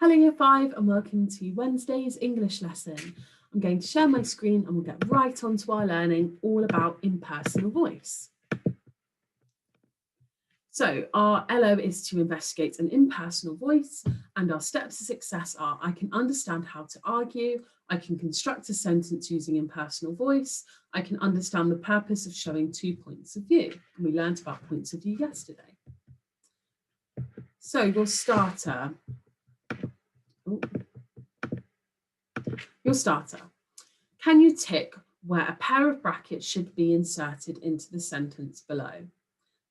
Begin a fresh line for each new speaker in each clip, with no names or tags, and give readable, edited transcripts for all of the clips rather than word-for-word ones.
Hello Year 5 and welcome to Wednesday's English lesson. I'm going to share my screen and we'll get right on to our learning all about impersonal voice. So our LO is to investigate an impersonal voice, and our steps to success are: I can understand how to argue, I can construct a sentence using impersonal voice, I can understand the purpose of showing 2 points of view. And we learned about points of view yesterday. So your starter. Can you tick where a pair of brackets should be inserted into the sentence below?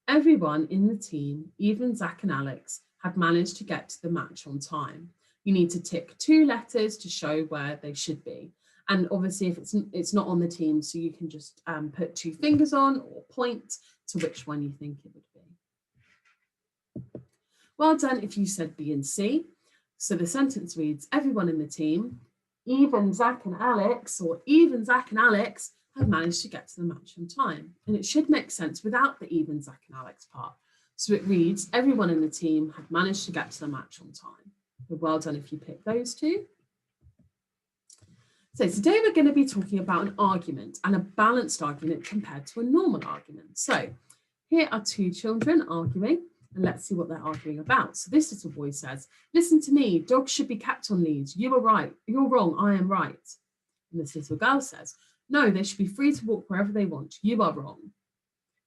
Everyone in the team, even Zach and Alex, had managed to get to the match on time. You need to tick 2 letters to show where they should be. And obviously if it's not on the team, so you can just put 2 fingers on or point to which one you think it would be. Well done if you said B and C. So the sentence reads, everyone in the team, even Zach and Alex, have managed to get to the match on time. And it should make sense without the even Zach and Alex part. So it reads, everyone in the team had managed to get to the match on time. So well done if you pick those 2. So today we're going to be talking about an argument, and a balanced argument compared to a normal argument. So here are 2 children arguing, and let's see what they're arguing about. So this little boy says, listen to me, dogs should be kept on leads. You are right. You're wrong. I am right. And this little girl says, no, they should be free to walk wherever they want. You are wrong.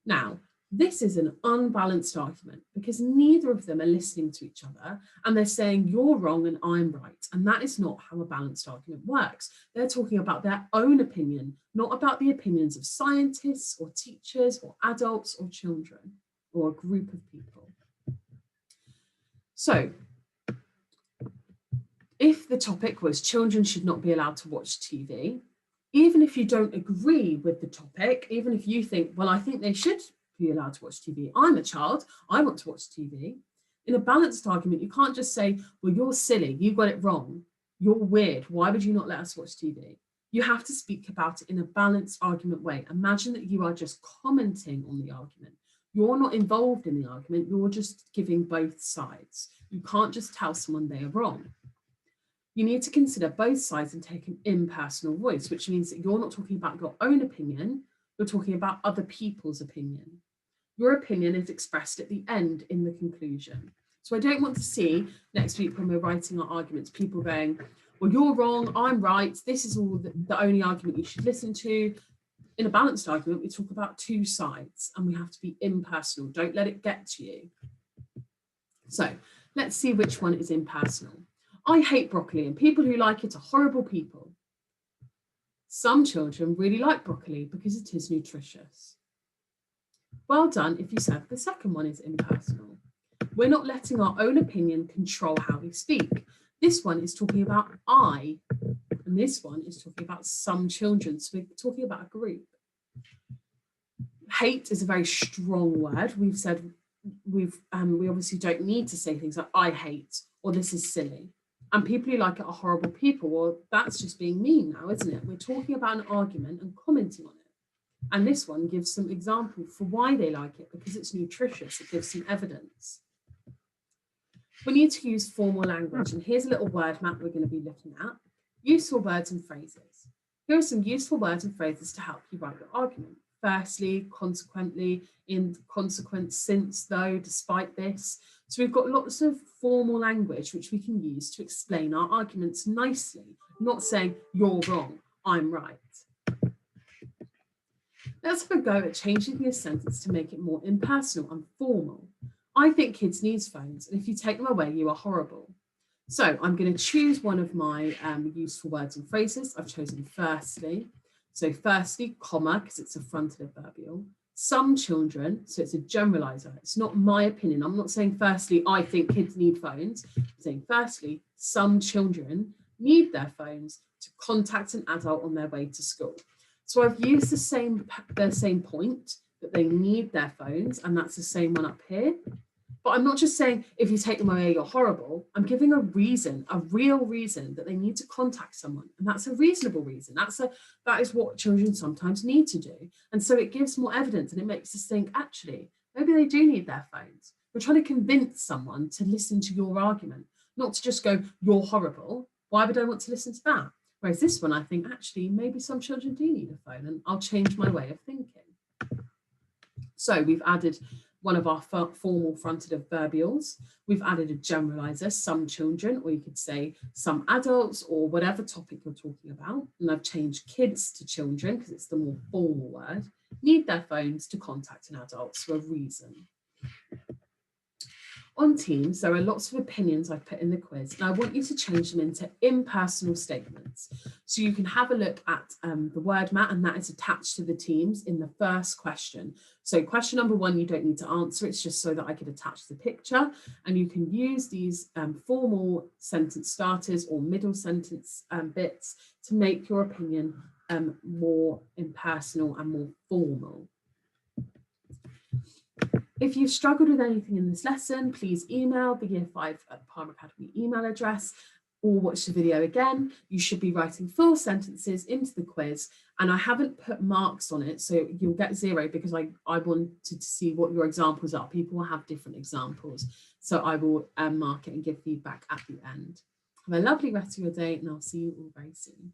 Now, this is an unbalanced argument because neither of them are listening to each other and they're saying you're wrong and I'm right. And that is not how a balanced argument works. They're talking about their own opinion, not about the opinions of scientists or teachers or adults or children or a group of people. So, if the topic was children should not be allowed to watch TV, even if you don't agree with the topic, even if you think, well, I think they should be allowed to watch TV. I'm a child, I want to watch TV. In a balanced argument, you can't just say, well, you're silly, you got it wrong. You're weird, why would you not let us watch TV? You have to speak about it in a balanced argument way. Imagine that you are just commenting on the argument. You're not involved in the argument, you're just giving both sides. You can't just tell someone they are wrong. You need to consider both sides and take an impersonal voice, which means that you're not talking about your own opinion, you're talking about other people's opinion. Your opinion is expressed at the end in the conclusion. So I don't want to see next week when we're writing our arguments, people going, well, you're wrong, I'm right, this is all the only argument you should listen to. In a balanced argument, we talk about 2 sides and we have to be impersonal. Don't let it get to you. So let's see which one is impersonal. I hate broccoli and people who like it are horrible people. Some children really like broccoli because it is nutritious. Well done if you said the second one is impersonal. We're not letting our own opinion control how we speak. This one is talking about I, and this one is talking about some children. So we're talking about a group. Hate is a very strong word. We've said we obviously don't need to say things like I hate or this is silly. And people who like it are horrible people. Well, that's just being mean now, isn't it? We're talking about an argument and commenting on it. And this one gives some example for why they like it, because it's nutritious. It gives some evidence. We need to use formal language. And here's a little word map we're going to be looking at. Useful words and phrases. Here are some useful words and phrases to help you write your argument. Firstly, consequently, in consequence, since, though, despite this. So we've got lots of formal language which we can use to explain our arguments nicely, not saying you're wrong, I'm right. Let's have a go at changing this sentence to make it more impersonal and formal. I think kids need phones, and if you take them away, you are horrible. So I'm going to choose one of my useful words and phrases. I've chosen firstly. So firstly, comma, because it's a frontal adverbial. Some children, so it's a generalizer. It's not my opinion. I'm not saying firstly, I think kids need phones. I'm saying firstly, some children need their phones to contact an adult on their way to school. So I've used the same point, that they need their phones, and that's the same one up here. But I'm not just saying, if you take them away, you're horrible. I'm giving a reason, a real reason that they need to contact someone. And that's a reasonable reason. That is what children sometimes need to do. And so it gives more evidence and it makes us think, actually, maybe they do need their phones. We're trying to convince someone to listen to your argument, not to just go, you're horrible. Why would I want to listen to that? Whereas this one, I think actually maybe some children do need a phone, and I'll change my way of thinking. So we've added one of our formal fronted adverbials. We've added a generalizer, some children, or you could say some adults, or whatever topic you're talking about. And I've changed kids to children because it's the more formal word. Need their phones to contact an adult for a reason. On Teams, there are lots of opinions I've put in the quiz, and I want you to change them into impersonal statements. So you can have a look at the word mat, and that is attached to the Teams in the first question. So question number 1, you don't need to answer. It's just so that I could attach the picture, and you can use these formal sentence starters or middle sentence bits to make your opinion more impersonal and more formal. If you've struggled with anything in this lesson, please email the Year 5 Palmer Academy email address or watch the video again. You should be writing full sentences into the quiz, and I haven't put marks on it, so you'll get 0 because I wanted to see what your examples are. People will have different examples, so I will mark it and give feedback at the end. Have a lovely rest of your day, and I'll see you all very soon.